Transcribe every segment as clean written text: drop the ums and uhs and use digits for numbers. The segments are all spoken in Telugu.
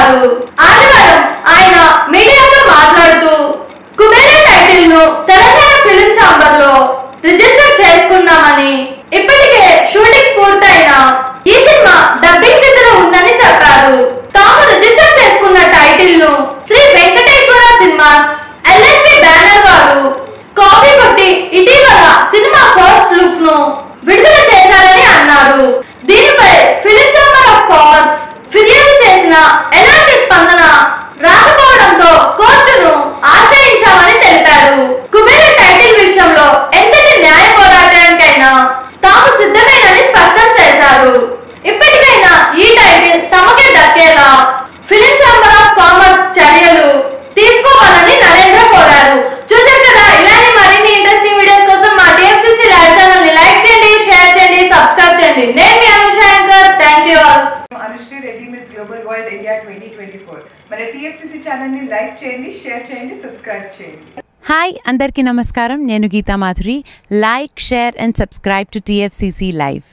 చేశారు. ఆదివారం ఆయన మీడియాతో మాట్లాడుతూ కుబేరా టైటిల్ ను తెలంగాణ ఫిలిం ఛాంబర్ లో రిజిస్టర్ చేసుకున్నామని, ఇప్పటికే షూటింగ్ పూర్తయిన ఈ సినిమా డబ్బింగ్ దిశలో ఉందని చెప్పారు. తాము రిజిస్టర్ చేసుకున్న టైటిల్ ను Sri Venkateswara cinemas LNP banner వారు కాపీ కొట్టి ఇటీవల సినిమా ఫస్ట్ లుక్ ను విడుదల చేశారని అన్నారు. దీనిపై ఫిలిం ఛాంబర్ ఆఫ్ కామర్స్ ఫిర్యాదు చేసిన ఎలాంటి స్పందన రాకపోవడంతో కోర్టును ఆశ్రయించామని తెలిపారు. కుబేరా టైటిల్ విషయంలో ఎంతటి న్యాయ పోరాటానికైనా తాము సిద్ధమేనని స్పష్టం చేశారు. ఇప్పటికైనా ఈ టైటిల్ తమకే దక్కేలా ఫిలిం ఛాంబర్ ఆఫ్ కామర్స్ చర్యలు తీసుకోవాలని నరేంద్ర కోరారు. చూసారు కదా, ఇలాంటి మరిన్ని ఇంట్రెస్టింగ్ వీడియోస్ కోసం మా TFCC లైవ్ ఛానల్ ని లైక్ చేయండి, షేర్ చేయండి, సబ్స్క్రైబ్ చేయండి. నేను మీ Anushankar. Thank you all. Anushree Reddy miss global world India 2024 మన TFCC ఛానల్ ని లైక్ చేయండి, షేర్ చేయండి, సబ్స్క్రైబ్ చేయండి. హాయ్ అందరికీ నమస్కారం. నేను Geeta Madhuri. Like, share and subscribe to TFCC live.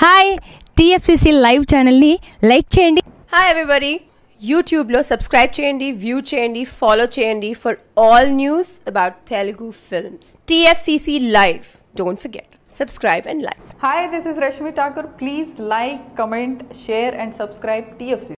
Hi, TFCC live ఛానల్ని లైక్ చేయండి. హాయ్ ఎవ్రీబడి, యూట్యూబ్లో సబ్స్క్రైబ్ చేయండి, వ్యూ చేయండి, ఫాలో చేయండి for all news about Telugu films. TFCC live, don't forget, subscribe and like. Hi, this is Rashmi Thakur. Please like, comment, share and subscribe TFCC.